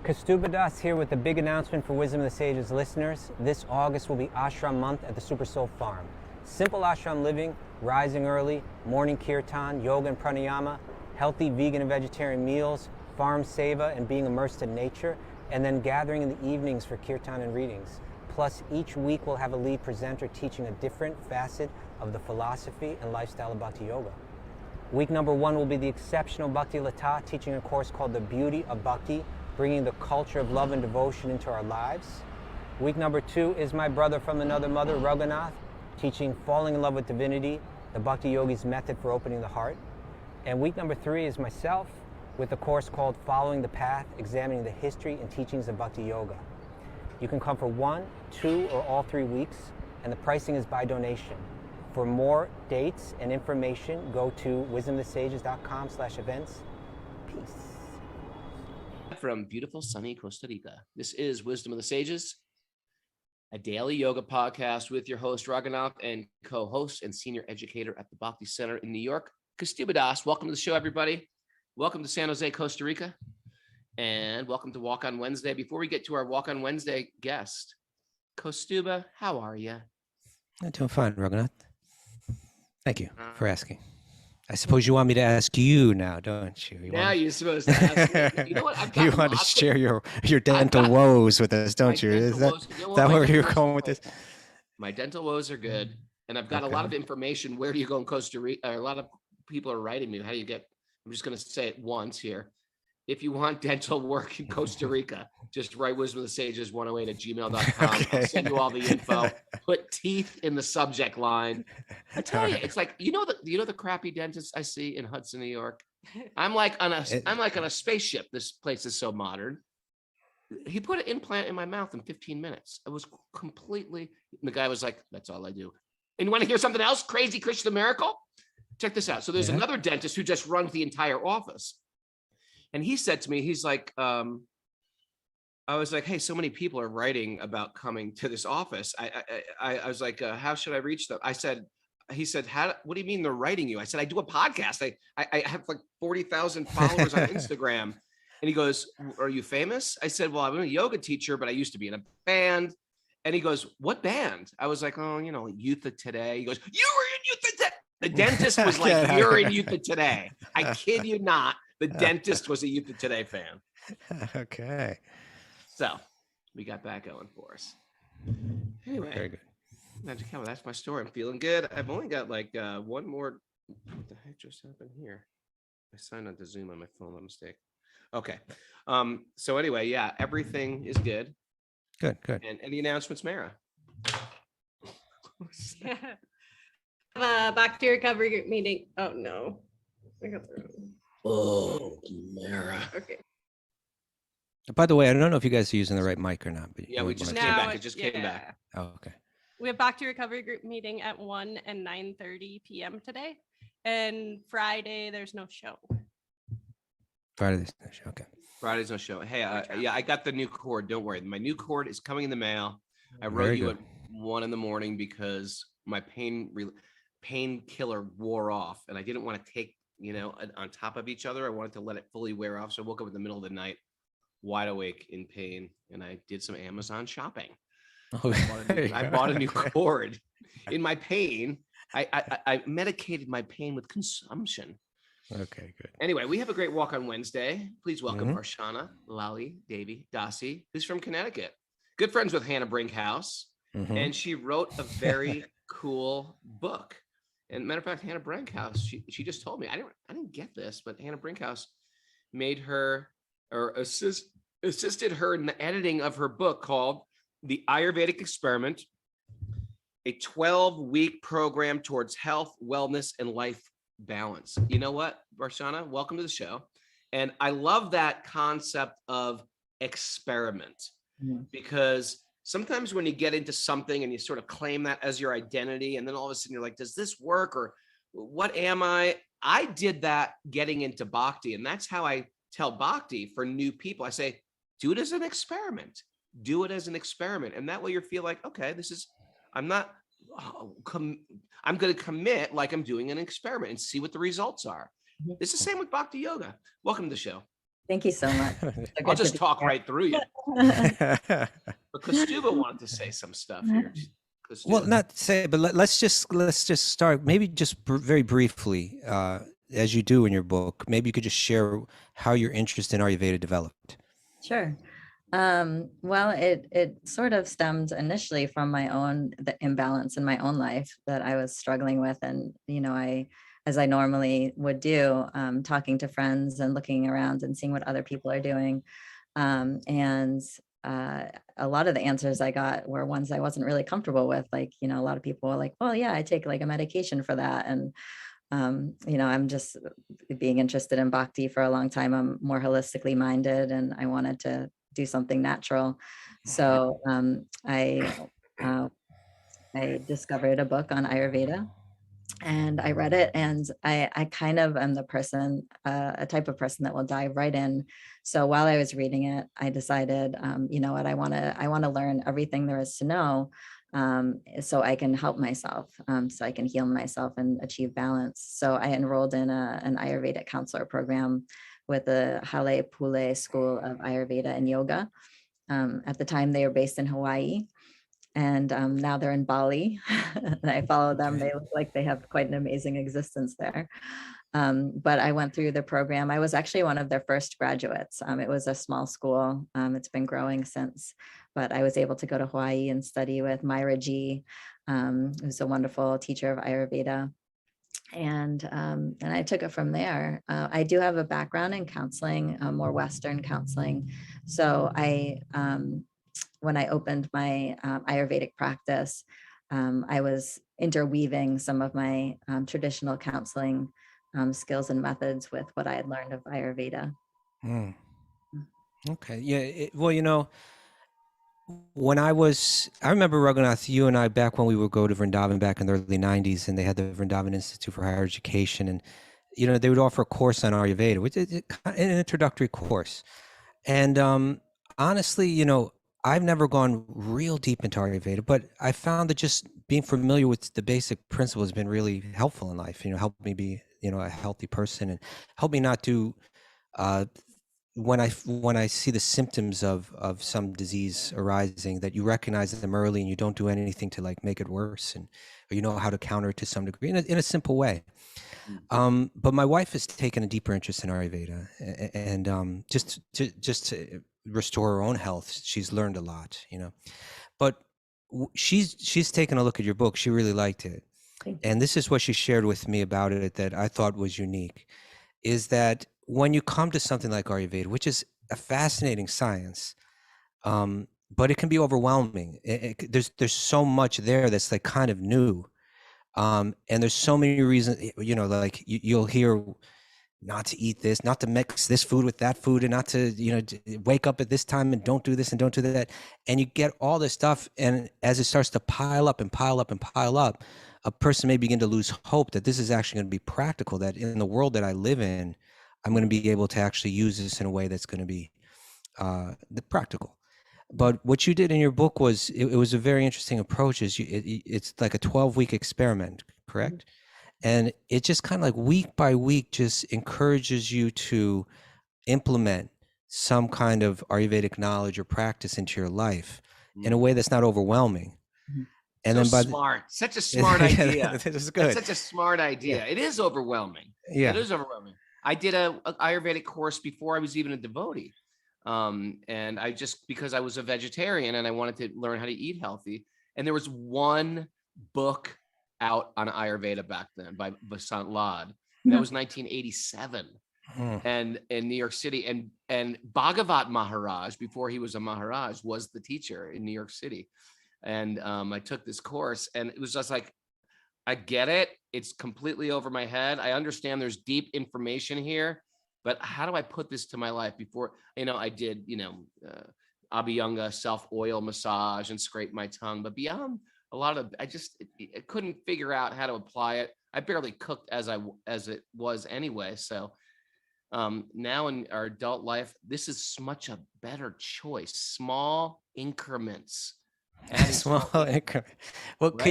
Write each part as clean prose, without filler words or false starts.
Kaustubha Das here with the big announcement for Wisdom of the Sages listeners. This August will be ashram month at the Super Soul Farm. Simple ashram living, rising early, morning kirtan, yoga and pranayama, healthy vegan and vegetarian meals, farm seva and being immersed in nature, and then gathering in the evenings for kirtan and readings. Plus, each week we'll have a lead presenter teaching a different facet of the philosophy and lifestyle of Bhakti Yoga. Week number 1 will be the exceptional Bhakti Lata teaching a course called The Beauty of Bhakti, bringing the culture of love and devotion into our lives. Week number 2 is my brother from another mother, Raghunath, teaching Falling in Love with Divinity, the Bhakti-yogi's method for opening the heart. And week number 3 is myself with a course called Following the Path, examining the history and teachings of Bhakti Yoga. You can come for 1, 2, or all 3 weeks, and the pricing is by donation. For more dates and information, go to wisdomofthesages.com/events. Peace. From beautiful sunny Costa Rica, this is Wisdom of the Sages, a daily yoga podcast with your host Raghunath and co-host and senior educator at the Bhakti Center in New York, Kaustubha Das. Welcome to the show, everybody. Welcome to San Jose, Costa Rica, and welcome to Walk on Wednesday. Before we get to our Walk on Wednesday guest, Kaustubha, how are you? I'm doing fine, Raghunath. Thank you for asking. I suppose you want me to ask you now, don't you? You're supposed to ask me. You know what? You want to share your dental woes with us, don't you? Is that where you're going with this? My dental woes are good, and I've got a lot of information. Where do you go in Costa Rica? A lot of people are writing me. How do you get? I'm just going to say it once here. If you want dental work in Costa Rica, just write wisdomofthesages108@gmail.com. Okay. I'll send you all the info. Put teeth in the subject line. I tell you, it's like you know the crappy dentists I see in Hudson, New York. I'm like on a spaceship. This place is so modern. He put an implant in my mouth in 15 minutes. It was completely. The guy was like, "That's all I do." And you want to hear something else? Crazy Christian miracle? Check this out. So there's another dentist who just runs the entire office. And he said to me, he's like, I was like, hey, so many people are writing about coming to this office. I was like, how should I reach them? He said, what do you mean they're writing you? I said, I do a podcast. I have like 40,000 followers on Instagram. And he goes, are you famous? I said, well, I'm a yoga teacher, but I used to be in a band. And he goes, what band? I was like, oh, Youth of Today. He goes, you were in Youth of Today. The dentist was like, you're in Youth of Today. I kid you not. The dentist was a Youth of Today fan. Okay. So we got that going for us. Anyway, very good. That's my story. I'm feeling good. I've only got like one more. What the heck just happened here? I signed on to Zoom on my phone. My mistake. Okay. So anyway, yeah, everything is good. Good. And any announcements, Mara? Back to recovery group meeting. Oh no. I got the wrong. Oh, Mara. Okay. By the way, I don't know if you guys are using the right mic or not. But yeah, we just came back. It just came back. Oh, okay. We have back to recovery group meeting at 1 and 9:30 p.m. today. And Friday, there's no show. Friday's no show. Okay. Friday's no show. Hey, I got the new cord. Don't worry. My new cord is coming in the mail. I wrote you at 1 a.m. because my painkiller wore off, and I didn't want to take on top of each other. I wanted to let it fully wear off. So I woke up in the middle of the night, wide awake in pain, and I did some Amazon shopping. I bought a new cord. In my pain, I medicated my pain with consumption. Okay, good. Anyway, we have a great Walk on Wednesday. Please welcome Arshana, Lali, Davy, Dasi, who's from Connecticut. Good friends with Hannah Brinkhouse. And she wrote a very cool book. And matter of fact, Hannah Brinkhouse, she just told me, I didn't get this, but Hannah Brinkhouse made her or assisted her in the editing of her book called The Ayurvedic Experiment, a 12-week program towards health, wellness, and life balance. You know what, Varshana, welcome to the show. And I love that concept of experiment because sometimes when you get into something and you sort of claim that as your identity, and then all of a sudden you're like, does this work? Or what am I? I did that getting into Bhakti. And that's how I tell Bhakti for new people. I say, do it as an experiment. Do it as an experiment. And that way you feel like, okay, I'm going to commit like I'm doing an experiment and see what the results are. It's the same with Bhakti Yoga. Welcome to the show. Thank you so much. So I'll good to just be talk here. right through you. But Kaustubha wanted to say some stuff here. Well, Kaustubha. not to say, but let's just start. Maybe just very briefly, as you do in your book. Maybe you could just share how your interest in Ayurveda developed. Sure. Well, it sort of stemmed initially from the imbalance in my own life that I was struggling with. And, as I normally would do, talking to friends and looking around and seeing what other people are doing. And a lot of the answers I got were ones I wasn't really comfortable with. Like, a lot of people were like, well, yeah, I take like a medication for that. And I'm just being interested in bhakti for a long time. I'm more holistically minded and I wanted to do something natural. So I discovered a book on Ayurveda and I read it, and I kind of am the person, a type of person that will dive right in. So while I was reading it, I decided, you know what, I want to learn everything there is to know, so I can help myself, so I can heal myself and achieve balance. So I enrolled in an Ayurvedic counselor program with the Hale Pule School of Ayurveda and Yoga. At the time, they were based in Hawaii. And now they're in Bali. And I follow them. They look like they have quite an amazing existence there. But I went through the program. I was actually one of their first graduates. It was a small school. It's been growing since, but I was able to go to Hawaii and study with Myra G, who's a wonderful teacher of Ayurveda. And I took it from there. I do have a background in counseling, more Western counseling. So when I opened my Ayurvedic practice, I was interweaving some of my traditional counseling skills and methods with what I had learned of Ayurveda. Okay. Yeah. Well, when I remember Raghunath, you and I, back when we would go to Vrindavan back in the early 90s, and they had the Vrindavan Institute for Higher Education, and, they would offer a course on Ayurveda, which is an introductory course. And honestly, I've never gone real deep into Ayurveda, but I found that just being familiar with the basic principles has been really helpful in life, helped me be, a healthy person, and helped me not do, when I see the symptoms of some disease arising, that you recognize them early and you don't do anything to like make it worse, and or you know how to counter it to some degree in a simple way. But my wife has taken a deeper interest in Ayurveda, and just to restore her own health, she's learned a lot, But she's taken a look at your book. She really liked it, and this is what she shared with me about it that I thought was unique, is that when you come to something like Ayurveda, which is a fascinating science, but it can be overwhelming. There's so much there that's like kind of new. And there's so many reasons, like you'll hear not to eat this, not to mix this food with that food, and not to, wake up at this time and don't do this and don't do that. And you get all this stuff. And as it starts to pile up and pile up and pile up, a person may begin to lose hope that this is actually going to be practical, that in the world that I live in, I'm going to be able to actually use this in a way that's going to be practical. But what you did in your book was, it was a very interesting approach. It's like a 12-week experiment, correct? And it just kind of like week by week just encourages you to implement some kind of Ayurvedic knowledge or practice into your life in a way that's not overwhelming. And so then smart, such a smart idea. That's good. That's such a smart idea. Yeah. It is overwhelming. Yeah, it is overwhelming. I did a Ayurvedic course before I was even a devotee. And I just, because I was a vegetarian and I wanted to learn how to eat healthy. And there was one book out on Ayurveda back then by Vasant Lad. That was 1987. And in New York City, and Bhagavat Maharaj, before he was a Maharaj, was the teacher in New York City. And I took this course, and it was just like, I get it. It's completely over my head. I understand there's deep information here, but how do I put this to my life? Before, I did, Abhyanga self-oil massage and scrape my tongue, but beyond a lot of, I couldn't figure out how to apply it. I barely cooked as it was anyway. So now in our adult life, this is much a better choice. Small increments. Small increment. Well, right?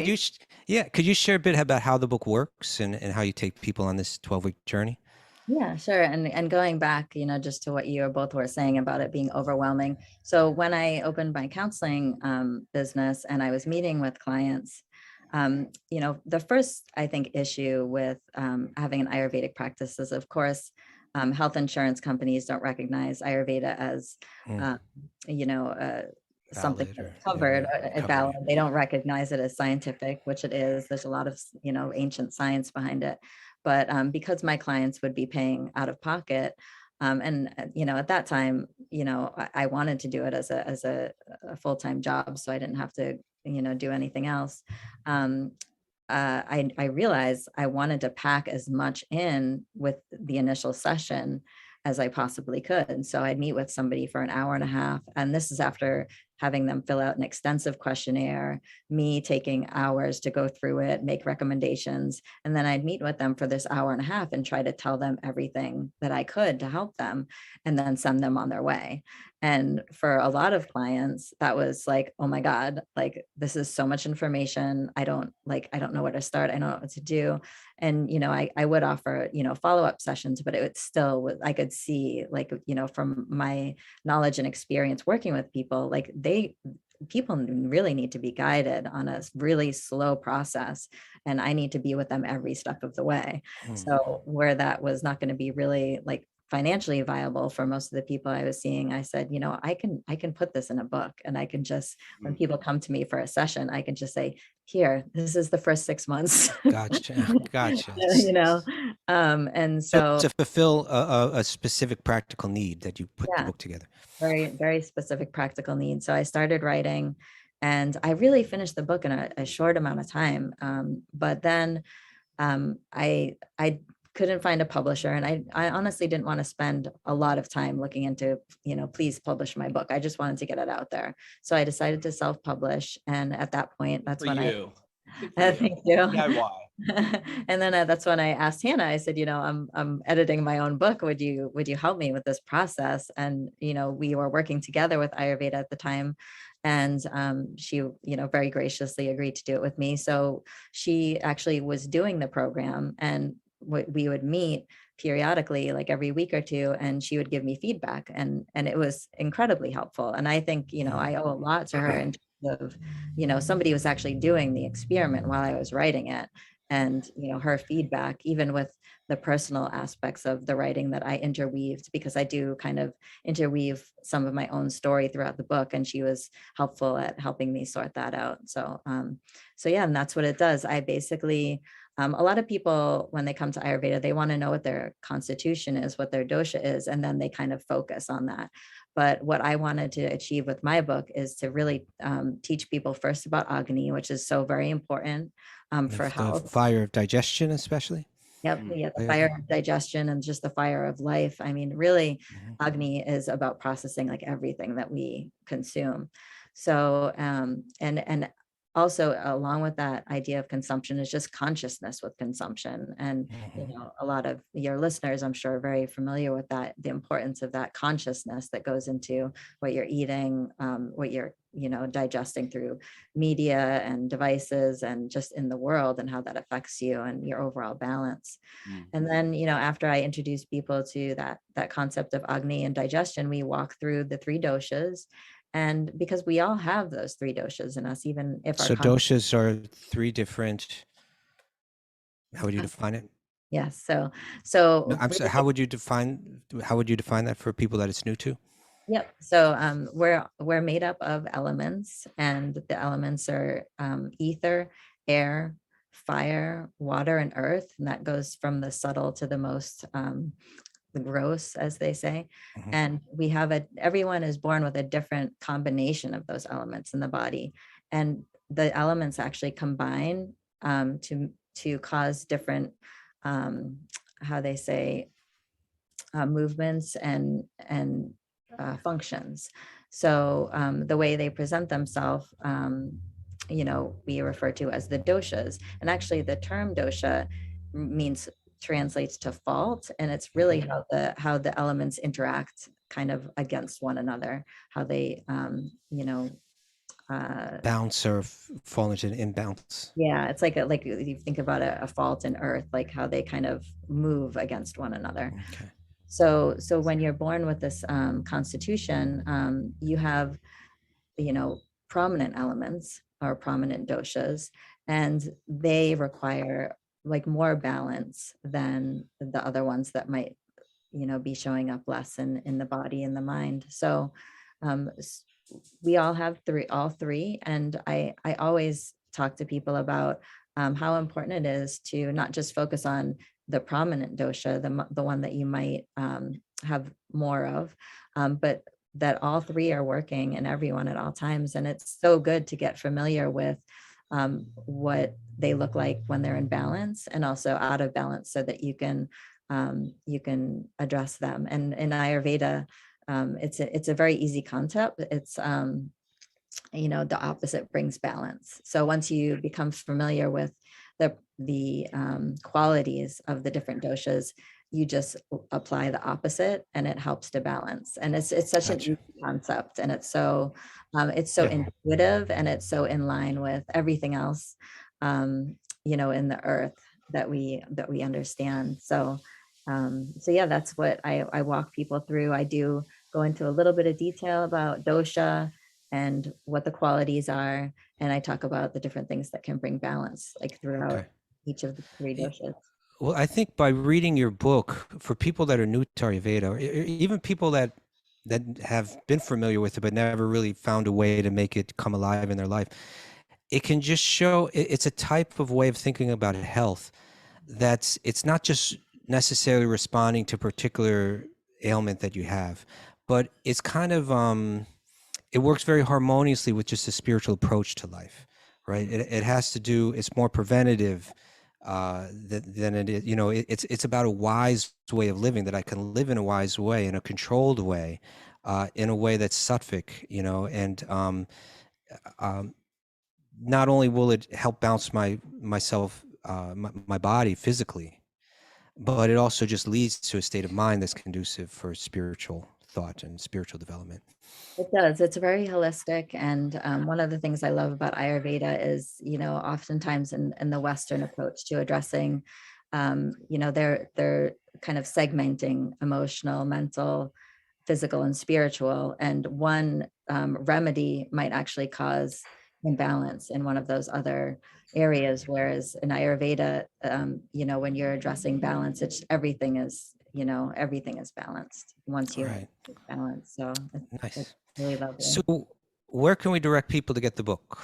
Could you share a bit about how the book works and how you take people on this 12-week journey? Yeah, sure. And going back, just to what you both were saying about it being overwhelming. So when I opened my counseling business and I was meeting with clients, the first, I think, issue with having an Ayurvedic practice is, of course, health insurance companies don't recognize Ayurveda as, Mm. uh, you know, uh, something Valid that's or covered, covered. valid. They don't recognize it as scientific, which it is. There's a lot of, ancient science behind it. But because my clients would be paying out of pocket, at that time, I wanted to do it as a full-time job, so I didn't have to, do anything else. Um, I realized I wanted to pack as much in with the initial session as I possibly could. And so I'd meet with somebody for an hour and a half. And this is after having them fill out an extensive questionnaire, me taking hours to go through it, make recommendations. And then I'd meet with them for this hour and a half and try to tell them everything that I could to help them and then send them on their way. And for a lot of clients, that was like, oh my God, like this is so much information. I don't know where to start. I don't know what to do. And, I would offer, follow-up sessions, but it still I could see like, from my knowledge and experience working with people, like people really need to be guided on a really slow process. And I need to be with them every step of the way. So where that was not going to be really like financially viable for most of the people I was seeing, I said, I can put this in a book, and I can just, when people come to me for a session, I can just say, here, this is the first 6 months. Gotcha. And so to fulfill a specific practical need that you put the yeah, book together. very, very specific practical needs. So I started writing, and I really finished the book in a short amount of time. But then I couldn't find a publisher, and I honestly didn't want to spend a lot of time looking into, please publish my book. I just wanted to get it out there. So I decided to self-publish. And at that point, that's when thank you. DIY. And then that's when I asked Hannah, I said, I'm editing my own book. Would you help me with this process? And, we were working together with Ayurveda at the time. And she, very graciously agreed to do it with me. So she actually was doing the program, and we would meet periodically, like every week or two, and she would give me feedback, and it was incredibly helpful. And I think, I owe a lot to her in terms of, somebody was actually doing the experiment while I was writing it. And, her feedback, even with the personal aspects of the writing that I interweaved, because I do kind of interweave some of my own story throughout the book, and she was helpful at helping me sort that out. So, yeah, and that's what it does. I basically, a lot of people, when they come to Ayurveda, they want to know what their constitution is, what their dosha is, and then they kind of focus on that. But what I wanted to achieve with my book is to really teach people first about Agni, which is so very important for health. The fire of digestion, especially. Yep. Yeah, the fire of digestion and just the fire of life. I mean, really, Agni is about processing like everything that we consume. So, and also along with that idea of consumption is just consciousness with consumption. And, a lot of your listeners, I'm sure, are very familiar with that, the importance of that consciousness that goes into what you're eating, what you're, digesting through media and devices and just in the world, and how that affects you and your overall balance. And then, after I introduce people to that concept of Agni and digestion, we walk through the 3 doshas. And because we all have those 3 doshas in us, even if our doshas are 3 different. How would you define it? Yes. So no, I'm sorry, how would you define that for people that it's new to? Yep. So we're made up of elements, and the elements are ether, air, fire, water, and earth. And that goes from the subtle to the most the gross, as they say. And we have everyone is born with a different combination of those elements in the body. And the elements actually combine to cause different, how they say, movements and functions. So the way they present themselves, we refer to as the doshas. And actually the term dosha translates to fault, and it's really how the elements interact kind of against one another, how they bounce or fall into an imbalance. Yeah, it's like like you think about a fault in earth, like how they kind of move against one another. Okay. So when you're born with this constitution, you have, prominent elements or prominent doshas, and they require like more balance than the other ones that might, be showing up less in the body and the mind. So um, we all have all three, and I always talk to people about how important it is to not just focus on the prominent dosha, the one that you might have more of, but that all three are working in everyone at all times. And it's so good to get familiar with what they look like when they're in balance and also out of balance, so that you can address them. And in Ayurveda, it's a very easy concept. It's the opposite brings balance. So once you become familiar with the qualities of the different doshas, you just apply the opposite, and it helps to balance. And it's such an easy concept, and it's so intuitive, and it's so in line with everything else, in the earth that we understand. So yeah, that's what I walk people through. I do go into a little bit of detail about dosha and what the qualities are, and I talk about the different things that can bring balance, like throughout each of the three doshas. Well, I think by reading your book, for people that are new to Ayurveda, or even people that have been familiar with it but never really found a way to make it come alive in their life, it can just show it's a type of way of thinking about health it's not just necessarily responding to a particular ailment that you have, but it's kind of it works very harmoniously with just a spiritual approach to life, right? It has to do, it's more preventative than it is, it's about a wise way of living, that I can live in a wise way, in a controlled way, in a way that's sattvic, and not only will it help bounce my body physically, but it also just leads to a state of mind that's conducive for spiritual thought and spiritual development. It does. It's very holistic. And one of the things I love about Ayurveda is, oftentimes in the Western approach to addressing, they're kind of segmenting emotional, mental, physical, and spiritual. And one remedy might actually cause imbalance in one of those other areas. Whereas in Ayurveda, when you're addressing balance, everything is balanced once you have balance. So Nice. Really lovely. So where can we direct people to get the book?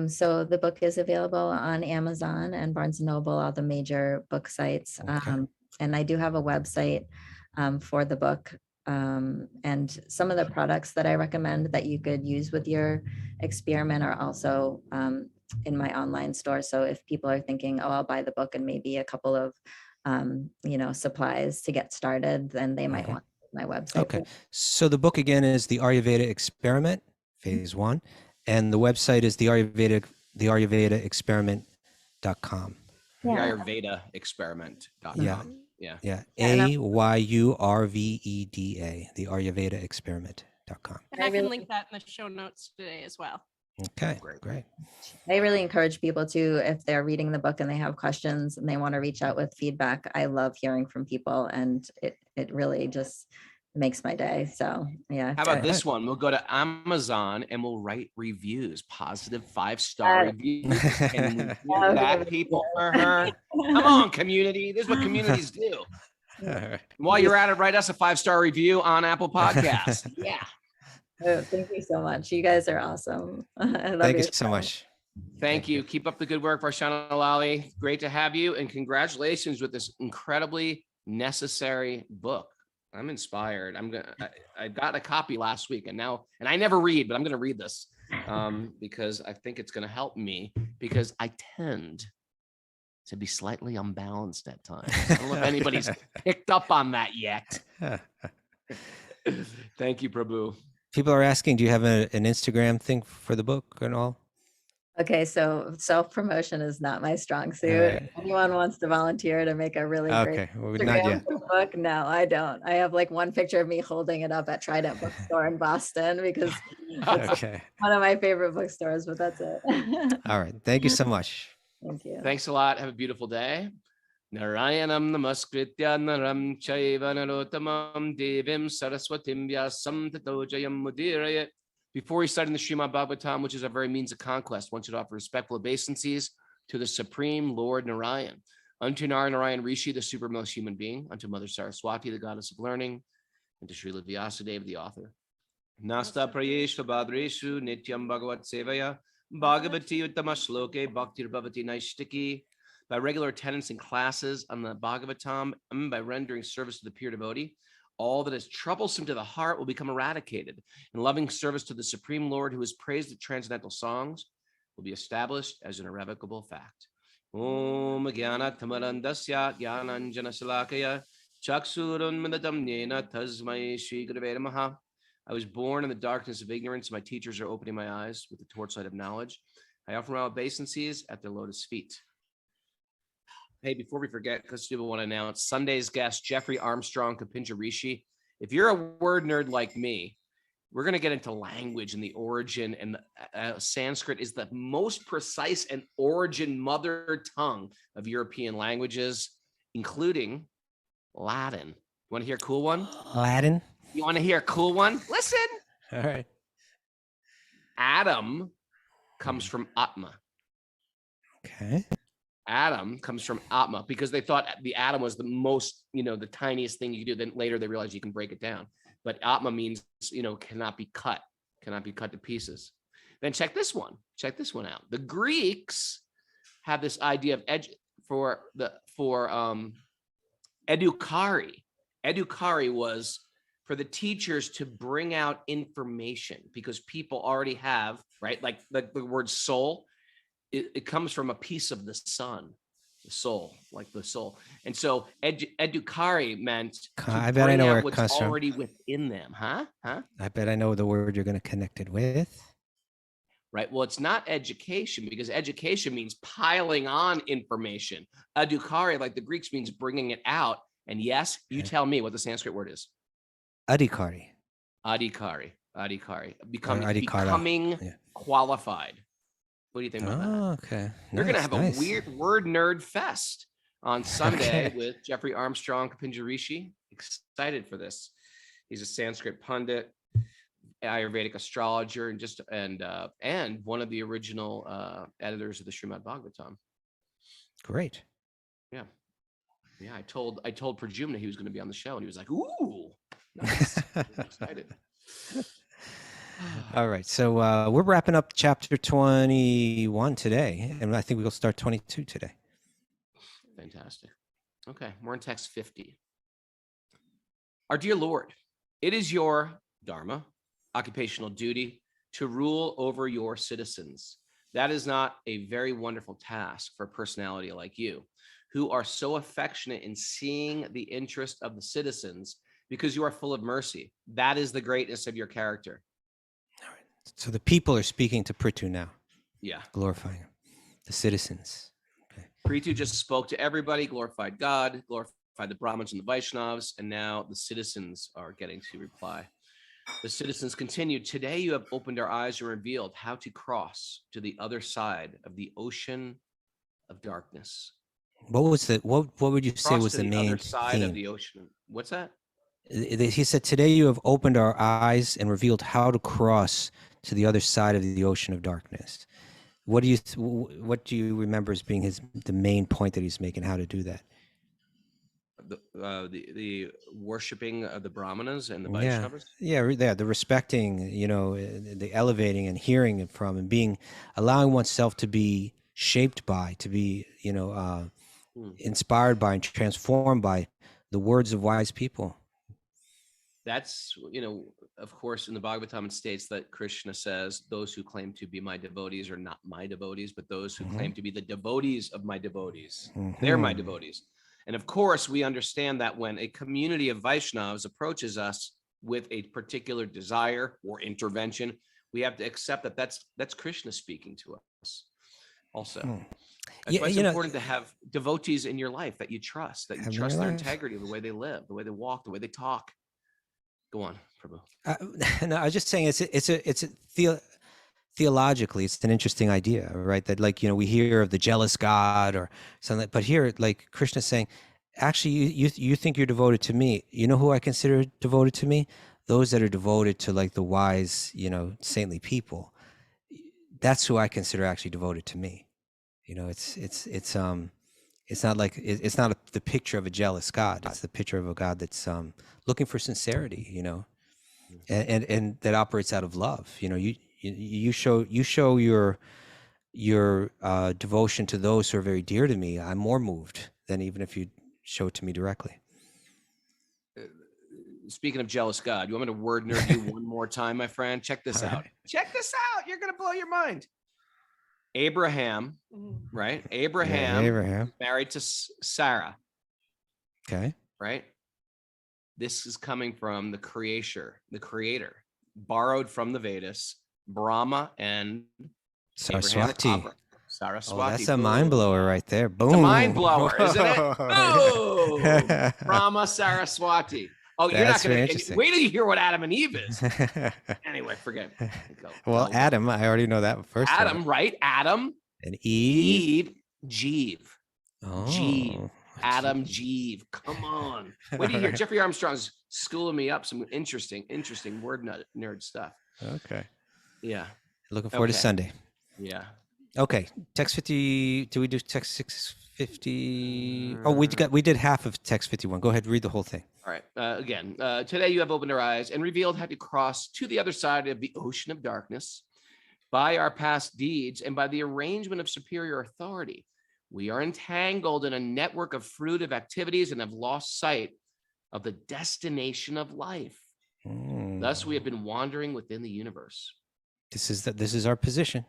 So the book is available on Amazon and Barnes & Noble, all the major book sites. And I do have a website for the book. And some of the products that I recommend that you could use with your experiment are also in my online store. So if people are thinking, oh, I'll buy the book and maybe a couple of, supplies to get started, then they might want my website. Okay. So the book again is The Ayurveda Experiment, Phase 1, and the website is the Ayurveda experiment.com. The Ayurveda experiment.com. Yeah. AYURVEDA, the Ayurveda experiment.com. And I can link that in the show notes today as well. Okay, great. I really encourage people to, if they're reading the book and they have questions and they want to reach out with feedback, I love hearing from people, and it really just makes my day. So yeah. How about this one? We'll go to Amazon and we'll write reviews, positive 5-star reviews. Can we do that, people, for her? Come on, community. This is what communities do. While you're at it, write us a 5-star review on Apple Podcasts. Yeah. Oh, thank you so much. You guys are awesome. Thank you so much. Thank you. Keep up the good work, Varshana Lally. Great to have you, and congratulations with this incredibly necessary book. I'm inspired. I got a copy last week, and I never read, but I'm gonna read this because I think it's gonna help me, because I tend to be slightly unbalanced at times. I don't know if anybody's picked up on that yet. Thank you, Prabhu. People are asking, do you have an Instagram thing for the book and all? Okay, so self-promotion is not my strong suit. right. Anyone wants to volunteer to make a really great Okay, well, not Instagram yet. book? No, I don't. I have like one picture of me holding it up at Trident Bookstore in Boston because it's Okay. one of my favorite bookstores, but that's it. All right. Thank you so much. Thank you. Thanks a lot. Have a beautiful day. Narayanam namaskritya naram chaiva narottamam devim saraswatim vyasam tato jayam mudirayat. Before we start in the Srimad Bhagavatam, which is our very means of conquest, I want you to offer respectful obeisances to the Supreme Lord Narayan, unto Narayan Rishi, the supermost human being, unto Mother Saraswati, the goddess of learning, and to Srila Vyasadeva, the author. Nasta prayeshva badreshu nityam bhagavat sevaya bhagavati uttama shloke bhaktir bhavati naishtiki. By regular attendance in classes on the Bhagavatam, and by rendering service to the pure devotee, all that is troublesome to the heart will become eradicated. In loving service to the Supreme Lord, who is praised in transcendental songs, will be established as an irrevocable fact. Om Jnana Tamarandasya Jnananjana Salakaya Chaksurunmadatam Nena Tasmai Shri Gurave Namaha. I was born in the darkness of ignorance. My teachers are opening my eyes with the torchlight of knowledge. I offer my obeisances at their lotus feet. Hey, before we forget, Kaustubha want to announce Sunday's guest, Jeffrey Armstrong Kapinja Rishi. If you're a word nerd like me, we're going to get into language and the origin, and Sanskrit is the most precise and origin mother tongue of European languages, including Latin. You want to hear a cool one? Latin. You want to hear a cool one? Listen. All right. Adam comes from Atma. Okay. Atom comes from Atma because they thought the atom was the most, the tiniest thing you could do. Then later they realized you can break it down. But Atma means, cannot be cut to pieces. Then check this one out. The Greeks have this idea of edukari. Edukari was for the teachers to bring out information because people already have, right? Like the word soul. It comes from a piece of the sun, the soul, like the soul. And so edukari meant I bet I know where it what's comes from. already within them. Huh? I bet I know the word you're going to connect it with. Right. Well, it's not education because education means piling on information. Edukari, like the Greeks, means bringing it out. And yes, you tell me what the Sanskrit word is. Adhikari. Adhikari. Adhikara. Becoming qualified. What do you think about that? Okay. We're going to have a weird word nerd fest on Sunday with Jeffrey Armstrong Kapinja Rishi. Excited for this. He's a Sanskrit pundit, Ayurvedic astrologer, and one of the original editors of the Srimad Bhagavatam. Great. Yeah. I told Prajumna he was going to be on the show, and he was like, "Ooh, nice." I'm excited. All right. So we're wrapping up chapter 21 today, and I think we'll start 22 today. Fantastic. Okay. We're in text 50. Our dear Lord, it is your dharma, occupational duty, to rule over your citizens. That is not a very wonderful task for a personality like you, who are so affectionate in seeing the interest of the citizens because you are full of mercy. That is the greatness of your character. So the people are speaking to Prthu now. Yeah. Glorifying him. The citizens. Okay. Prthu just spoke to everybody, glorified God, glorified the Brahmins and the Vaishnavas, and now the citizens are getting to reply. The citizens continued, today you have opened our eyes and revealed how to cross to the other side of the ocean of darkness. What would you say was the main other side theme? of the ocean? What's that? He said, today you have opened our eyes and revealed how to cross to the other side of the ocean of darkness. What do you remember as being the main point that he's making, how to do that? The worshiping of the Brahmanas and the Vaishnavas? Yeah, the respecting, the elevating and hearing it from, and allowing oneself to be shaped by, to be, inspired by and transformed by the words of wise people. That's, of course, in the Bhagavatam it states that Krishna says, those who claim to be my devotees are not my devotees, but those who claim to be the devotees of my devotees, they're my devotees. And of course, we understand that when a community of Vaishnavas approaches us with a particular desire or intervention, We have to accept that that's Krishna speaking to us also. That's Yeah, why it's you know, important to have devotees in your life that you trust, that you Have in trust your their life. integrity, the way they live, the way they walk, the way they talk. Go on, Prabhu. no, I was just saying theologically, it's an interesting idea, right? That, like, we hear of the jealous God or something, but here, like, Krishna's saying, actually, you think you're devoted to me. You know who I consider devoted to me? Those that are devoted to, like, the wise, saintly people. That's who I consider actually devoted to me. It's not like it's not the picture of a jealous God. It's the picture of a God that's looking for sincerity, and that operates out of love. You show your devotion to those who are very dear to me. I'm more moved than even if you show it to me directly. Speaking of jealous God, you want me to word nerd you one more time, my friend? Check this All out. right. Check this out. You're gonna blow your mind. Abraham, right? Abraham, Abraham. married to Sarah, Okay. right? This is coming from the creator, borrowed from the Vedas, Brahma and Saraswati. Saraswati. Oh, that's a mind blower right there. Boom. It's a mind blower, isn't it? Boom. Brahma Saraswati. Oh, you're not going to wait till you hear what Adam and Eve is. Anyway, forget it. Well, Adam, I already know that first. Adam, right? Adam. And Eve. Jeeve. Oh. Jeeve. Adam, Jeeve. Come on. Wait till you hear Jeffrey Armstrong's schooling me up some interesting word nerd stuff. Okay. Yeah. Looking forward to Sunday. Yeah. Okay. Text 50. Do we do text 650? Oh, we did half of text 51. Go ahead, read the whole thing. All right. Again, today you have opened our eyes and revealed how to cross to the other side of the ocean of darkness by our past deeds and by the arrangement of superior authority. We are entangled in a network of fruitive activities and have lost sight of the destination of life. Thus, we have been wandering within the universe. This is our position.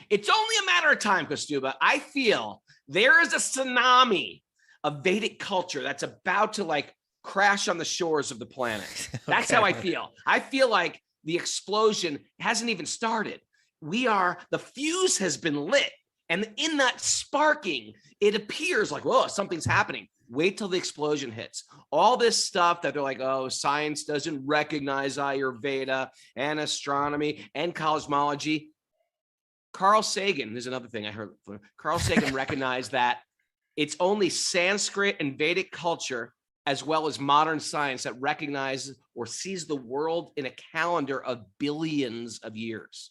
It's only a matter of time, Kaustubha. I feel there is a tsunami of Vedic culture that's about to crash on the shores of the planet. That's how I feel. I feel like the explosion hasn't even started. The fuse has been lit. And in that sparking, it appears like, whoa, something's happening. Wait till the explosion hits. All this stuff that they're like, oh, science doesn't recognize Ayurveda and astronomy and cosmology. Carl Sagan, there's another thing I heard. Carl Sagan recognized that it's only Sanskrit and Vedic culture, as well as modern science, that recognizes or sees the world in a calendar of billions of years.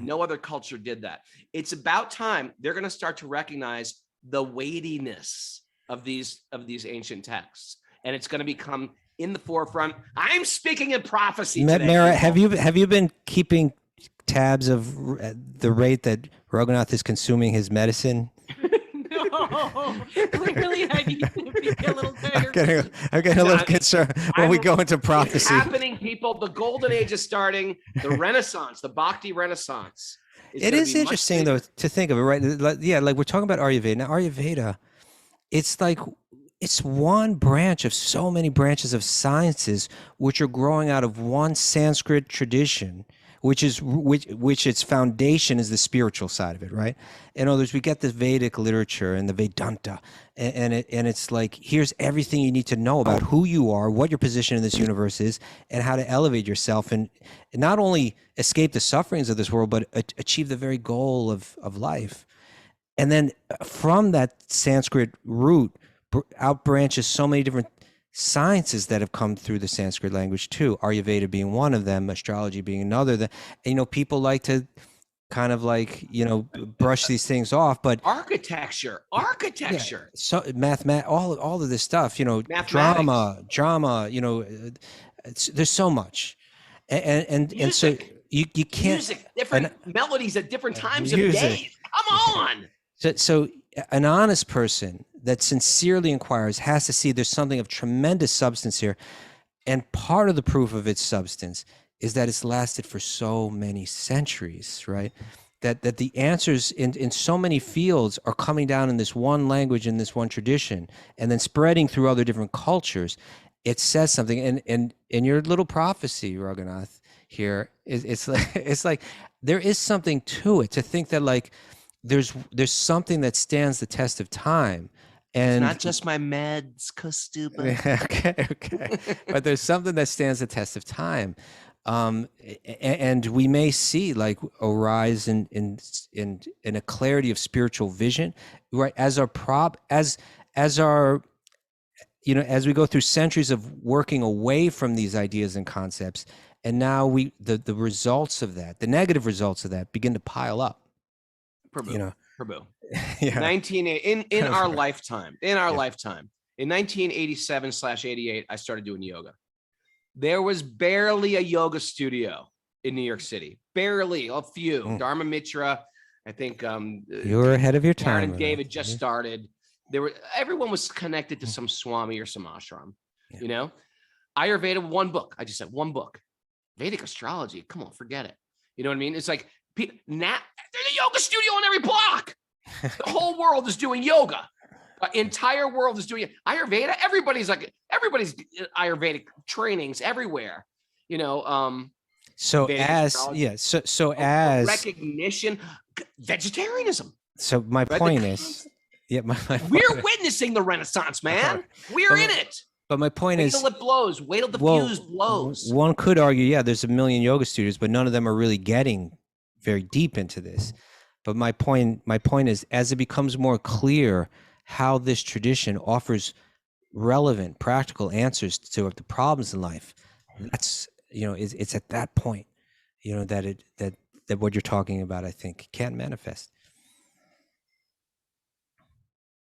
No other culture did that. It's about time they're going to start to recognize the weightiness of these ancient texts, and it's going to become in the forefront. I'm speaking in prophecy today. Mara, have you been keeping tabs of the rate that Raghunath is consuming his medicine? No, clearly I need to be a little better. I'm getting a little concerned when we go into prophecy. It's happening, people. The golden age is starting. The Renaissance, the Bhakti Renaissance. It is interesting, though, to think of it, right? Like we're talking about Ayurveda. Now, Ayurveda, it's one branch of so many branches of sciences which are growing out of one Sanskrit tradition, which its foundation is the spiritual side of it, right? In other words, we get the Vedic literature and the Vedanta, and it's like, here's everything you need to know about who you are, what your position in this universe is, and how to elevate yourself and not only escape the sufferings of this world, but achieve the very goal of life. And then from that Sanskrit root out branches so many different sciences that have come through the Sanskrit language too, Ayurveda being one of them, astrology being another. And, people like to kind of brush these things off, but architecture. Yeah, so all of this stuff, drama, there's so much. And so you can't music, different melodies at different times of day. Come on. So an honest person that sincerely inquires has to see there's something of tremendous substance here. And part of the proof of its substance is that it's lasted for so many centuries, right? That the answers in so many fields are coming down in this one language, in this one tradition, and then spreading through other different cultures. It says something. And in your little prophecy, Raghunath, here. It's like there is something to it, to think that like there's something that stands the test of time. And it's not just my meds, Kaustubha. okay. But there's something that stands the test of time. And we may see like a rise in a clarity of spiritual vision, right? As our as we go through centuries of working away from these ideas and concepts, and now the results of that, the negative results of that, begin to pile up. Prabhu. Yeah. In our lifetime, in 1987/88, I started doing yoga. There was barely a yoga studio in New York City. Barely, a few. Dharma Mitra, I think. You were ahead of your time. And David just started. Everyone was connected to some Swami or some ashram. Yeah. Ayurveda, one book. I just said one book. Vedic astrology, come on, forget it. You know what I mean? It's like there's a yoga studio on every block. The whole world is doing yoga. Entire world is doing it. Ayurveda. Everybody's Ayurvedic trainings everywhere. So as recognition, vegetarianism. So my point is, we're witnessing the Renaissance, man. We're in it. But my point is, wait till it blows. Wait till the fuse blows. One could argue, there's a million yoga studios, but none of them are really getting very deep into this. But my point is, as it becomes more clear how this tradition offers relevant, practical answers to the problems in life, that's it's at that point, that what you're talking about, I think, can manifest.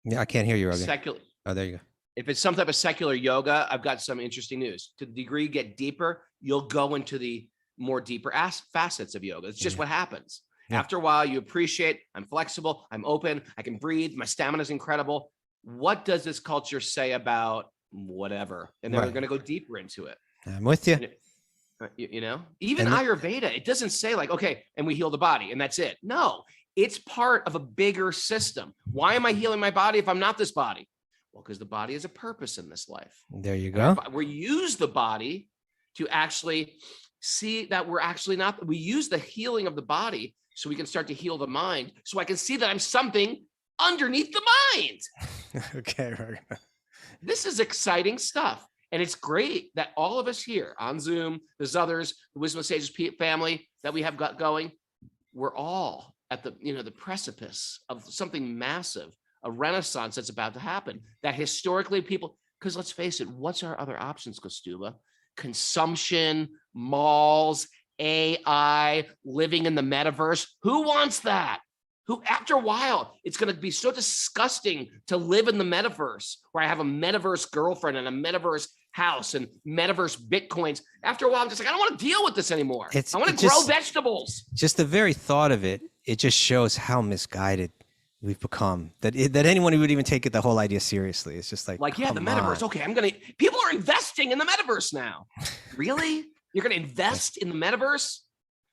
Yeah, I can't hear you, Raghu. Oh, there you go. If it's some type of secular yoga, I've got some interesting news. To the degree you get deeper, you'll go into the more deeper facets of yoga. It's just what happens. Yeah. After a while, you appreciate, I'm flexible, I'm open, I can breathe, my stamina is incredible. What does this culture say about whatever? And then we're going to go deeper into it. I'm with you. Even Ayurveda, it doesn't say like, okay, and we heal the body and that's it. No, it's part of a bigger system. Why am I healing my body if I'm not this body? Well, because the body has a purpose in this life. There you go. We use the body to actually see that we're actually not. We use the healing of the body so we can start to heal the mind. So I can see that I'm something underneath the mind. Okay. This is exciting stuff. And it's great that all of us here on Zoom, there's others, the Wisdom of Sages family that we have got going, we're all at the precipice of something massive, a renaissance that's about to happen. That historically people, because let's face it, what's our other options, Kaustubha? Consumption, malls, AI, living in the metaverse. Who wants that? Who, after a while, it's going to be so disgusting to live in the metaverse where I have a metaverse girlfriend and a metaverse house and metaverse Bitcoins. After a while, I'm just like, I don't want to deal with this anymore. I want to grow vegetables. Just the very thought of it, it just shows how misguided we've become. That anyone who would even take the whole idea seriously. It's just like yeah, the metaverse. Okay, people are investing in the metaverse now. Really? You're going to invest in the metaverse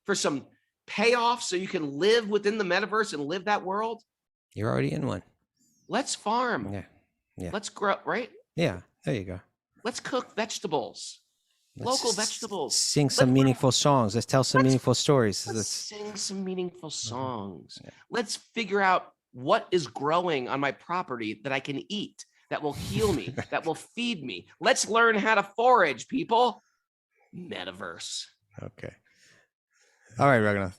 for some payoff so you can live within the metaverse and live that world? You're already in one. Let's farm. Yeah. Let's grow, right? Yeah, there you go. Let's cook vegetables. Local vegetables. Sing some meaningful songs. Let's tell some meaningful stories. Let's sing some meaningful songs. Yeah. Let's figure out what is growing on my property that I can eat, that will heal me, that will feed me. Let's learn how to forage, people. Metaverse. Okay. All right, Raghunath.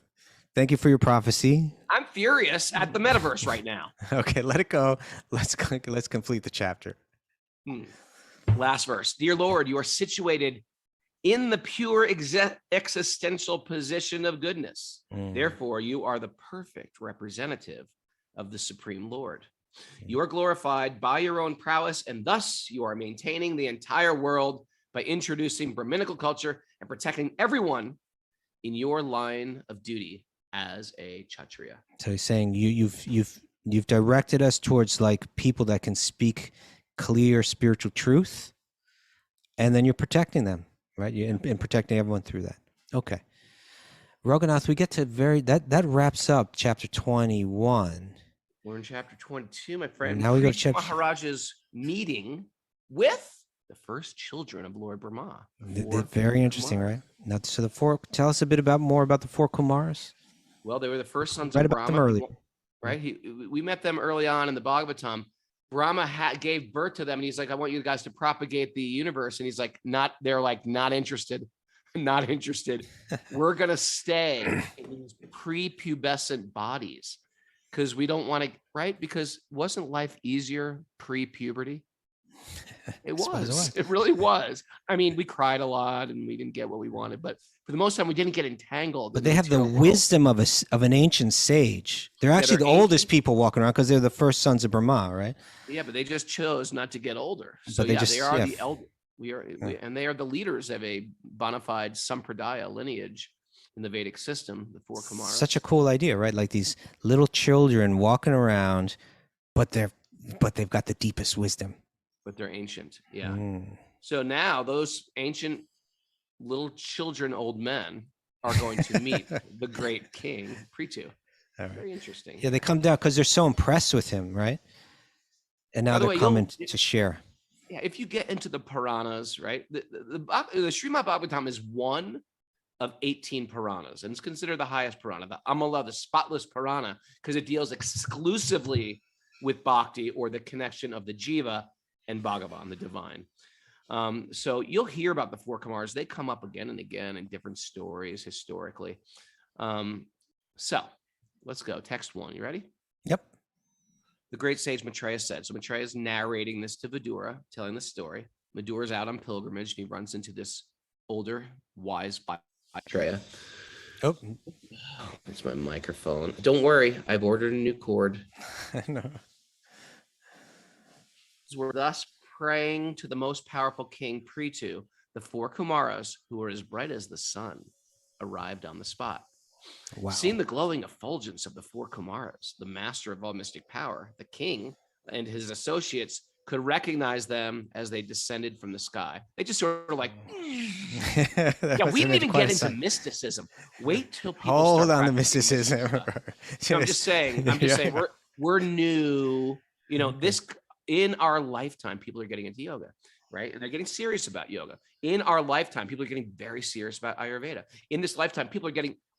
Thank you for your prophecy. I'm furious at the metaverse right now. Okay, let it go. Let's complete the chapter. Last verse. Dear Lord, you are situated in the pure existential position of goodness. Therefore, you are the perfect representative of the Supreme Lord. You are glorified by your own prowess, and thus you are maintaining the entire world by introducing Brahminical culture and protecting everyone in your line of duty as a Kshatriya. So he's saying you've directed us towards like people that can speak clear spiritual truth, and then you're protecting them, right? And protecting everyone through that. Okay. Raghunath, we get to that wraps up chapter 21. We're in chapter 22, my friend. And now we go to chapter Maharaja's meeting with the first children of Lord Brahma. They're very interesting, right? Now, so tell us a bit more about the four Kumaras. Well, they were the first sons Read of about them Brahma. earlier. Right? We met them early on in the Bhagavatam. Brahma gave birth to them, and he's like, I want you guys to propagate the universe. And he's like, they're like, not interested. Not interested. We're going to stay in these prepubescent bodies because we don't want to, right? Because wasn't life easier pre-puberty? It was. It really was. I mean, we cried a lot and we didn't get what we wanted, but for the most time, we didn't get entangled. But they have the wisdom of an ancient sage. They're actually the oldest people walking around because they're the first sons of Brahma, right? Yeah, but they just chose not to get older. So but they are the elder. And they are the leaders of a bona fide sampradaya lineage in the Vedic system, the Four Kumaras. Such a cool idea, right? Like these little children walking around, but they've got the deepest wisdom. But they're ancient, yeah. So now those ancient little children, old men, are going to meet the great king Prithu. Right. Very interesting. Yeah, they come down because they're so impressed with him, right? And now they're coming to share. Yeah, if you get into the Puranas, right? The Srimad Bhagavatam is one of 18 Puranas, and it's considered the highest Purana, the Amala, the spotless Purana, because it deals exclusively with bhakti, or the connection of the jiva and Bhagavan, the divine. So you'll hear about the Four Kumaras. They come up again and again in different stories historically. So let's go. Text 1. You ready? Yep. The great sage Maitreya said. So Maitreya is narrating this to Vidura, telling the story. Vidura's out on pilgrimage, and he runs into this older, wise Maitreya. Oh, it's my microphone. Don't worry, I've ordered a new cord. No. We're thus praying to the most powerful king Prithu. The Four Kumaras, who were as bright as the sun, arrived on the spot. Wow. Seeing the glowing effulgence of the Four Kumaras, the master of all mystic power, the king and his associates could recognize them as they descended from the sky. They just sort of like, yeah, we didn't even get into mysticism. Wait till people hold on to mysticism. So I'm just saying, we're new, this in our lifetime, people are getting into yoga, right? And they're getting serious about yoga. In our lifetime, people are getting very serious about Ayurveda. In this lifetime,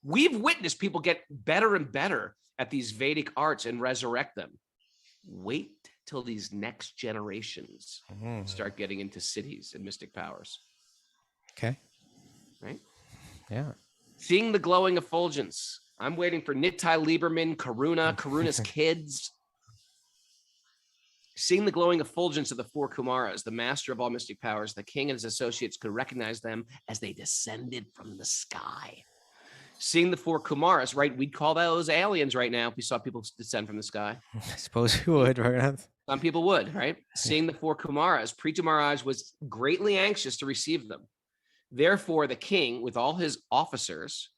we've witnessed people get better and better at these Vedic arts and resurrect them. Wait till these next generations start getting into siddhis and mystic powers. Okay. Right? Yeah. Seeing the glowing effulgence. I'm waiting for Nitai Lieberman, Karuna's kids. Seeing the glowing effulgence of the Four Kumaras, the master of all mystic powers, the king and his associates could recognize them as they descended from the sky. Seeing the Four Kumaras, right? We'd call those aliens right now if we saw people descend from the sky. I suppose we would, right? Some people would, right? Seeing the Four Kumaras, Prithu Maharaj was greatly anxious to receive them. Therefore, the king, with all his officers,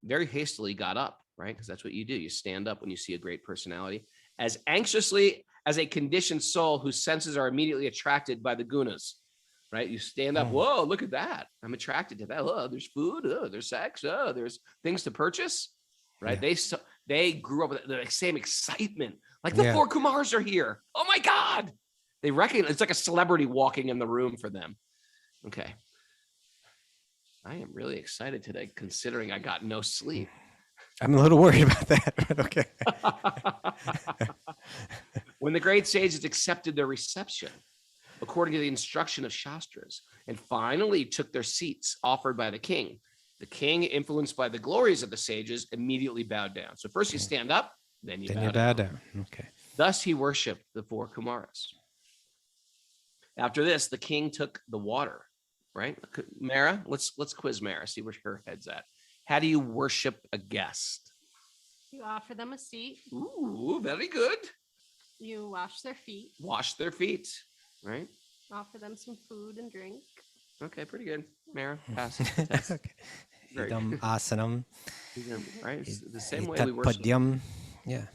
very hastily got up, right? Because that's what you do. You stand up when you see a great personality, as anxiously as a conditioned soul whose senses are immediately attracted by the gunas, right? You stand up, whoa, look at that. I'm attracted to that. Oh, there's food. Oh, there's sex. Oh, there's things to purchase, right? Yeah. They grew up with the same excitement. Like the Four Kumaras are here. Oh my God. They recognize, it's like a celebrity walking in the room for them. Okay. I am really excited today, considering I got no sleep. I'm a little worried about that, but okay. When the great sages accepted their reception, according to the instruction of Shastras, and finally took their seats offered by the king, influenced by the glories of the sages, immediately bowed down. So first you stand up, then you bow down. Okay. Thus he worshipped the Four Kumaras. After this, the king took the water, right? Mara, let's quiz Mara, see where her head's at. How do you worship a guest? You offer them a seat. Ooh, very good. You wash their feet. Wash their feet, right? Offer them some food and drink. Okay, pretty good. Mara, pass. Okay. Idam asanam. Right? It's the same way we worship. Padyam. Yeah.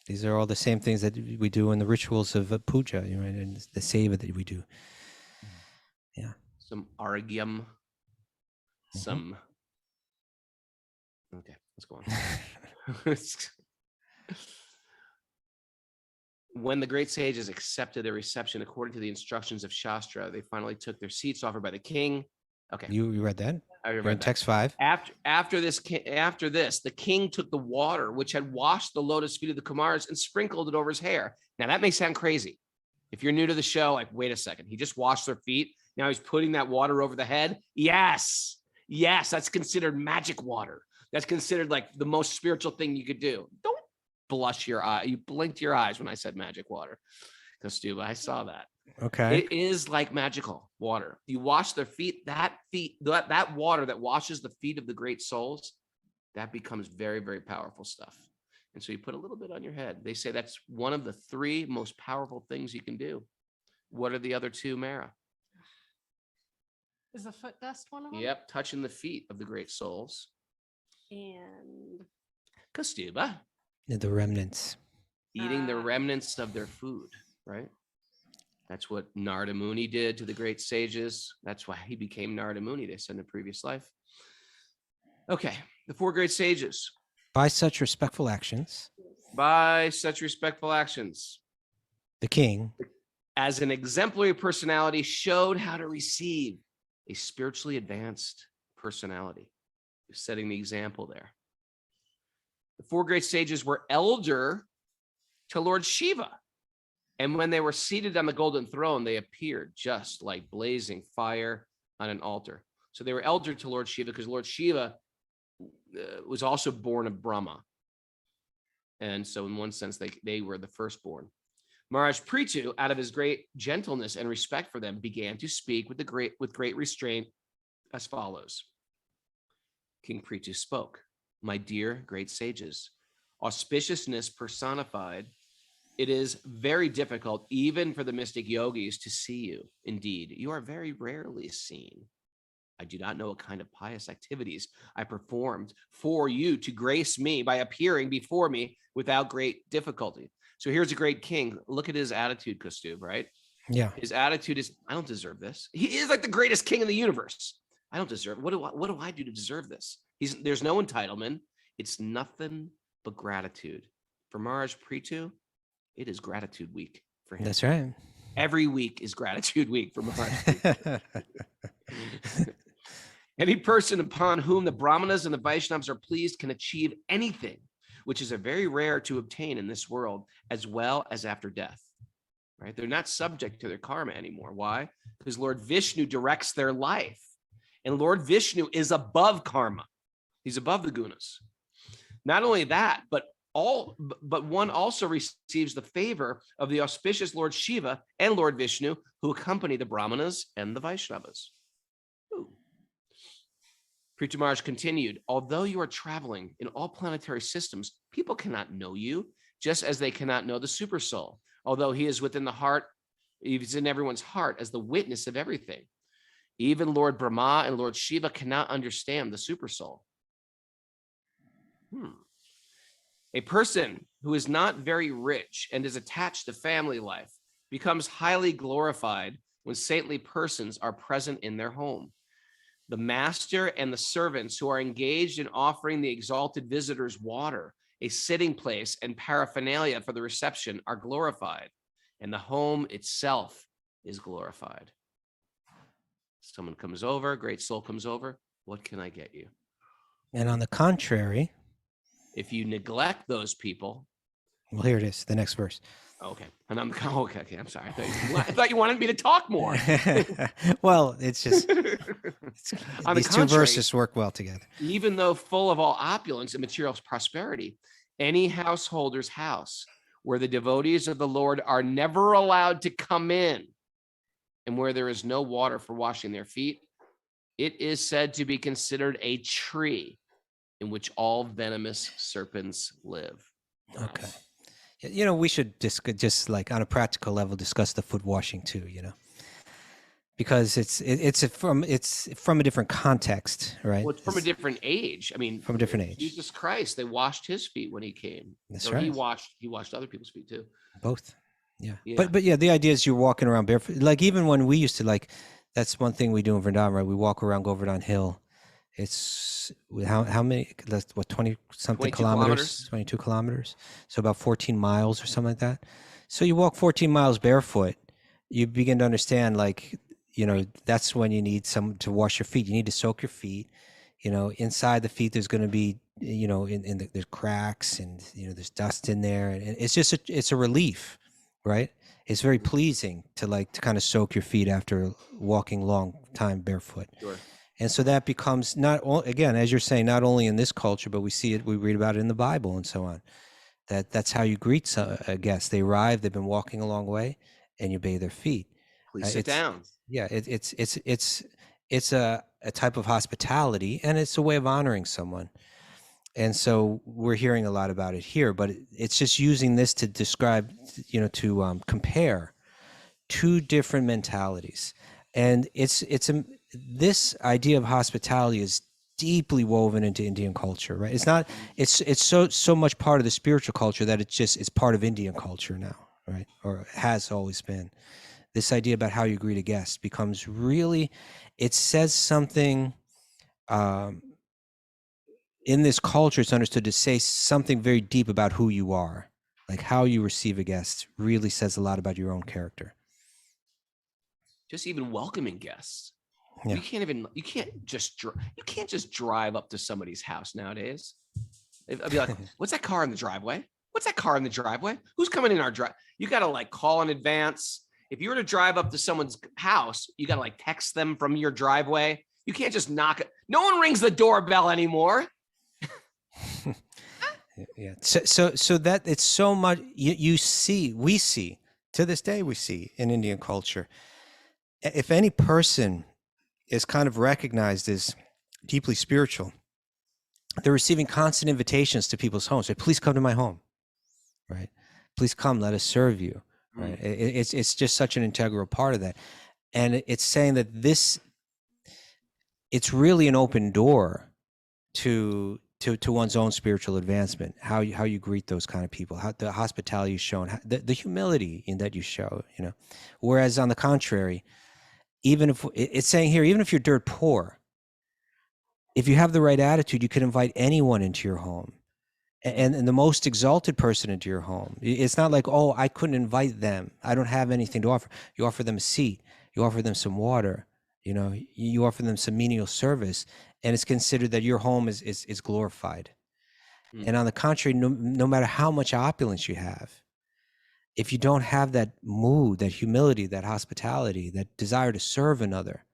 These are all the same things that we do in the rituals of puja, right? And the seva that we do. Yeah. Some argyam. Some. Okay, let's go on. when the great sages accepted their reception according to the instructions of Shastra, they finally took their seats offered by the king. Okay. You read that? I You're read in that. text 5. After this, the king took the water which had washed the lotus feet of the Kumaras and sprinkled it over his hair. Now that may sound crazy. If you're new to the show, like, wait a second, he just washed their feet. Now he's putting that water over the head. Yes, that's considered magic water. That's considered like the most spiritual thing you could do. Don't blush your eye. You blinked your eyes when I said magic water. Kaustubha, I saw that. Okay. It is like magical water. You wash their feet, that water that washes the feet of the great souls, that becomes very, very powerful stuff. And so you put a little bit on your head. They say that's one of the 3 most powerful things you can do. What are the other 2, Mara? Is the foot dust one of them? Yep, touching the feet of the great souls. And Kaustubha. The remnants. Eating the remnants of their food, right? That's what Narada Muni did to the great sages. That's why he became Narada Muni, they said in a previous life. Okay, the 4 great sages. By such respectful actions, the king, as an exemplary personality, showed how to receive a spiritually advanced personality. Setting the example there. The 4 great sages were elder to Lord Shiva. And when they were seated on the golden throne, they appeared just like blazing fire on an altar. So they were elder to Lord Shiva because Lord Shiva was also born of Brahma. And so in one sense, they were the firstborn. Maharaja Prthu, out of his great gentleness and respect for them, began to speak with great restraint as follows. King Prthu spoke, "My dear great sages, auspiciousness personified, it is very difficult even for the mystic yogis to see you. Indeed, you are very rarely seen. I do not know what kind of pious activities I performed for you to grace me by appearing before me without great difficulty." So here's a great king. Look at his attitude, Kaustubha, right? Yeah. His attitude is, I don't deserve this. He is like the greatest king in the universe. I don't deserve it. What do I do to deserve this? There's no entitlement. It's nothing but gratitude. For Maharaja Prthu, it is gratitude week for him. That's right. Every week is gratitude week for Maharaja Prthu. Any person upon whom the Brahmanas and the Vaishnavas are pleased can achieve anything, which is a very rare to obtain in this world, as well as after death. Right? They're not subject to their karma anymore. Why? Because Lord Vishnu directs their life. And Lord Vishnu is above karma. He's above the gunas. Not only that, but one also receives the favor of the auspicious Lord Shiva and Lord Vishnu, who accompany the Brahmanas and the Vaishnavas. Prthu Maharaj continued, although you are traveling in all planetary systems, people cannot know you, just as they cannot know the super soul, although he is within the heart, he's in everyone's heart as the witness of everything. Even Lord Brahma and Lord Shiva cannot understand the super soul. A person who is not very rich and is attached to family life becomes highly glorified when saintly persons are present in their home. The master and the servants who are engaged in offering the exalted visitors water, a sitting place, and paraphernalia for the reception are glorified, and the home itself is glorified. Someone comes over, a great soul comes over. What can I get you? And on the contrary, if you neglect those people. Well, here it is, the next verse. Okay. And okay. I'm sorry. I thought you wanted me to talk more. Well, it's just these 2 verses work well together. Even though full of all opulence and material prosperity, any householder's house where the devotees of the Lord are never allowed to come in, and where there is no water for washing their feet, it is said to be considered a tree in which all venomous serpents live. Okay. We should just like on a practical level discuss the foot washing too, because it's from a different context, right? Well, it's from a different age. I mean, from a different age. Jesus Christ, they washed his feet when he came. That's right. He washed other people's feet too. Both. Yeah. But yeah, the idea is you're walking around barefoot. Like even when we used to that's one thing we do in Vrindavan, right? We walk around Govardhan Hill. It's how many? 20 something kilometers? 22 kilometers. So about 14 miles or something like that. So you walk 14 miles barefoot, you begin to understand, like, that's when you need some to wash your feet. You need to soak your feet. Inside the feet, there's going to be, there's cracks, and, there's dust in there. And it's just, it's a relief, right? It's very pleasing to kind of soak your feet after walking long time barefoot. Sure. And so that becomes again, as you're saying, not only in this culture, but we see it, we read about it in the Bible and so on. That's how you greet a guest. They arrive, they've been walking a long way, and you bathe their feet. Please sit down. Yeah, it's a type of hospitality, and it's a way of honoring someone. And so we're hearing a lot about it here, but it's just using this to describe, to compare two different mentalities. And this idea of hospitality is deeply woven into Indian culture, right? It's so much part of the spiritual culture that it's part of Indian culture now, right? Or has always been. This idea about how you greet a guest becomes really, it says something, in this culture, it's understood to say something very deep about who you are. Like how you receive a guest really says a lot about your own character. Just even welcoming guests. Yeah. You can't just drive up to somebody's house nowadays. I'd be like, what's that car in the driveway? What's that car in the driveway? Who's coming in our drive? You got to call in advance. If you were to drive up to someone's house, you got to text them from your driveway. You can't just knock it. No one rings the doorbell anymore. Yeah. So that it's so much we see to this day, we see in Indian culture, if any person is kind of recognized as deeply spiritual, they're receiving constant invitations to people's homes. Like, please come to my home, right? Please come, let us serve you, right? It's just such an integral part of that. And it's saying that it's really an open door to one's own spiritual advancement, how you greet those kind of people, how the hospitality is shown, the humility in that you show, Whereas on the contrary, even if it's saying here, even if you're dirt poor, if you have the right attitude, you can invite anyone into your home, and the most exalted person into your home. It's not like, oh, I couldn't invite them, I don't have anything to offer. You offer them a seat, you offer them some water, you offer them some menial service, and it's considered that your home is glorified. And on the contrary, no matter how much opulence you have, if you don't have that mood, that humility, that hospitality, that desire to serve another,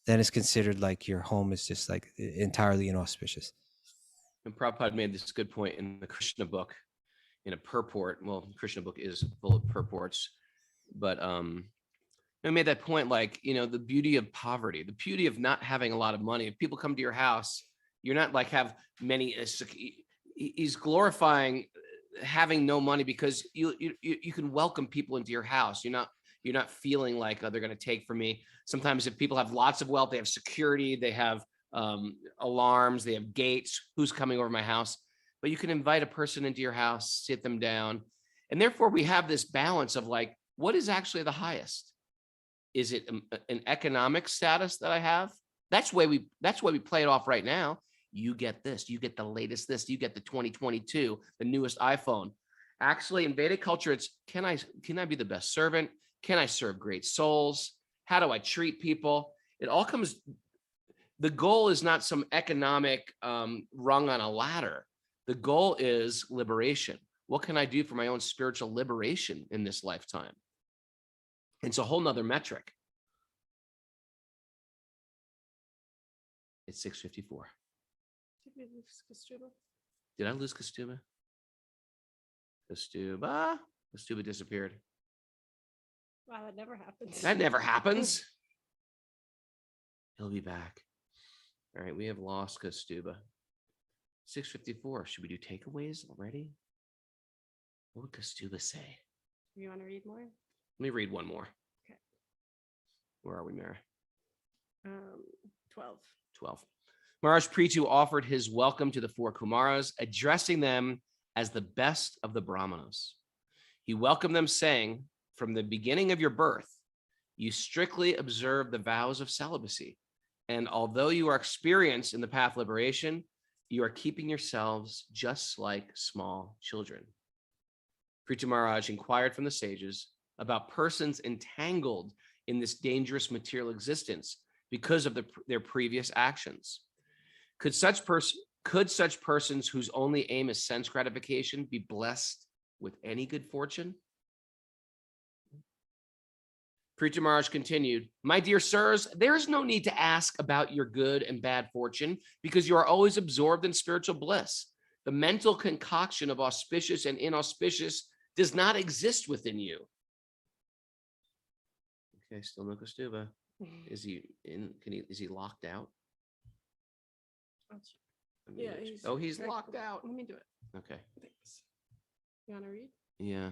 then it's considered like your home is just entirely inauspicious. And Prabhupada made this good point in the Krishna book, in a purport. Well, the Krishna book is full of purports, but I made that point, the beauty of poverty, the beauty of not having a lot of money. If people come to your house, you're not have many. He's glorifying having no money, because you can welcome people into your house. You're not feeling like, oh, they're going to take from me. Sometimes if people have lots of wealth, they have security, they have alarms, they have gates. Who's coming over my house? But you can invite a person into your house, sit them down, and therefore we have this balance of what is actually the highest? Is it an economic status that I have? That's why we play it off right now. You get this, you get the latest this, you get the 2022, the newest iPhone. Actually, in Vedic culture, it's can I be the best servant? Can I serve great souls? How do I treat people? It all comes. The goal is not some economic rung on a ladder. The goal is liberation. What can I do for my own spiritual liberation in this lifetime? It's a whole nother metric. It's 6:54. Did I lose Kaustubha? Kaustubha disappeared. Wow, that never happens. That never happens. He'll be back. All right, we have lost Kaustubha. 6:54. Should we do takeaways already? What would Kaustubha say? You want to read more? Let me read one more. Okay. Where are we, Mara? 12. 12. Maharaja Prthu offered his welcome to the four Kumaras, addressing them as the best of the Brahmanas. He welcomed them, saying, from the beginning of your birth, you strictly observe the vows of celibacy. And although you are experienced in the path of liberation, you are keeping yourselves just like small children. Prithu Maharaj inquired from the sages about persons entangled in this dangerous material existence because of their previous actions. Could such persons whose only aim is sense gratification be blessed with any good fortune? Prithu Maharaj continued, my dear sirs, there is no need to ask about your good and bad fortune because you are always absorbed in spiritual bliss. The mental concoction of auspicious and inauspicious does not exist within you. Okay, still no Kaustubha. Is he in? Is he locked out? Yeah, he's locked out. Let me do it. Okay. Thanks. You want to read? Yeah,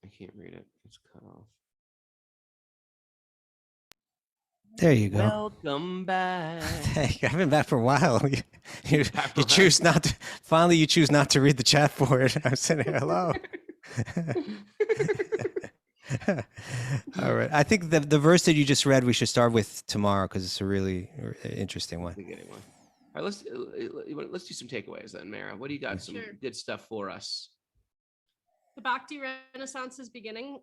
I can't read it. It's cut off. There you go. Welcome back. Hey, I've been back for a while. You choose not to. Finally, you choose not to read the chat for it. I'm saying hello. All right. I think the verse that you just read, we should start with tomorrow because it's a really interesting one. All right, let's do some takeaways then, Mara. What do you got? Some good stuff for us. The Bhakti Renaissance is beginning.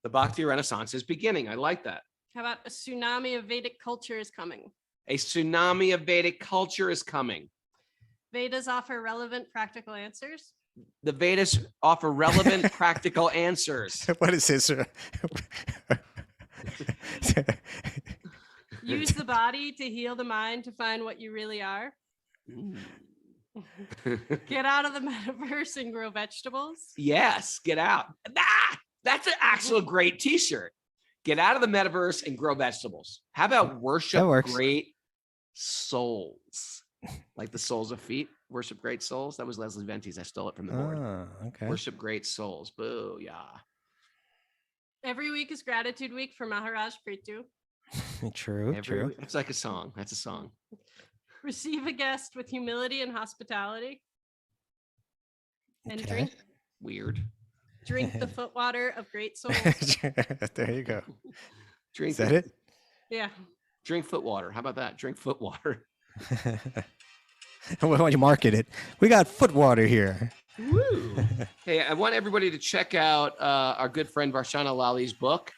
The Bhakti Renaissance is beginning. I like that. How about a tsunami of Vedic culture is coming? A tsunami of Vedic culture is coming. Vedas offer relevant, practical answers. The Vedas offer relevant, practical answers. What is this? Use the body to heal the mind to find what you really are. Get out of the metaverse and grow vegetables. Yes, get out. That's an actual great t-shirt. Get out of the metaverse and grow vegetables. How about worship great souls? Like the souls of feet. Worship great souls. That was Leslie Venti's. I stole it from the board. Okay. Worship great souls. Boo, yeah. Every week is gratitude week for Maharaja Prthu. True. It's like a song. That's a song. Receive a guest with humility and hospitality. And drink. Weird. Drink the foot water of great souls. There you go. Drink. Is that it? Yeah. Drink foot water. How about that? Drink foot water. Why don't you market it? We got foot water here. Woo. Hey, I want everybody to check out our good friend Varshana Lali's book,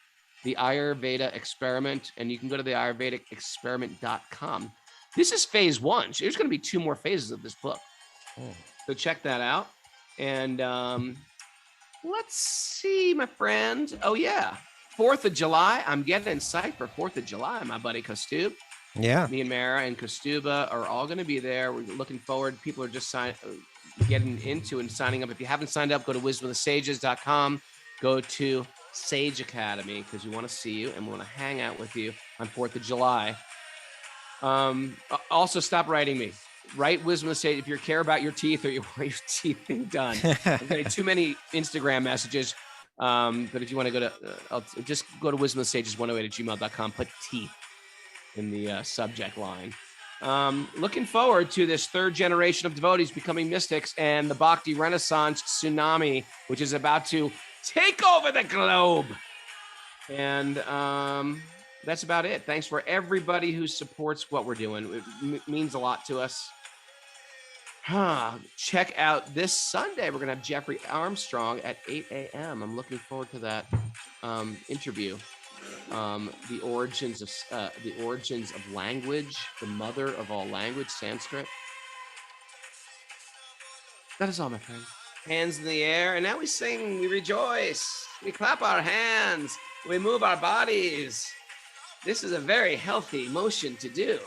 The Ayurveda Experiment, and you can go to the ayurvedicexperiment.com. This is phase 1. There's going to be 2 more phases of this book. So check that out. And let's see, my friend. Oh, yeah. 4th of July. I'm getting psyched for 4th of July, my buddy Kaustubha. Yeah. Me and Mara and Kaustubha are all going to be there. We're looking forward. People are just getting into and signing up. If you haven't signed up, go to wisdomofthesages.com. Go to Sage Academy because we want to see you and we want to hang out with you on 4th of July. Also, stop writing me. Write Wisdom of the Sage if you care about your teeth or you want your teeth being done. I'm getting too many Instagram messages. But if you want to go to, just go to wisdomofthesages108@gmail.com. Put teeth in the subject line. Looking forward to this 3rd generation of devotees becoming mystics and the Bhakti Renaissance tsunami, which is about to take over the globe. And that's about it. Thanks for everybody who supports what we're doing. It means a lot to us. Check out this Sunday. We're going to have Jeffrey Armstrong at 8 a.m. I'm looking forward to that interview. The origins of language, the mother of all language, Sanskrit. That is all, my friend. Hands in the air, and now we sing, we rejoice, we clap our hands, we move our bodies. This is a very healthy motion to do.